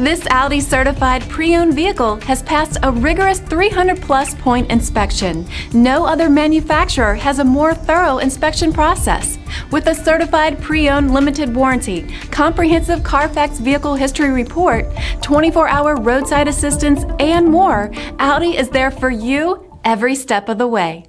This Audi Certified pre-owned vehicle has passed a rigorous 300-plus point inspection. No other manufacturer has a more thorough inspection process. With a certified pre-owned limited warranty, comprehensive CARFAX vehicle history report, 24-hour roadside assistance, and more, Audi is there for you every step of the way.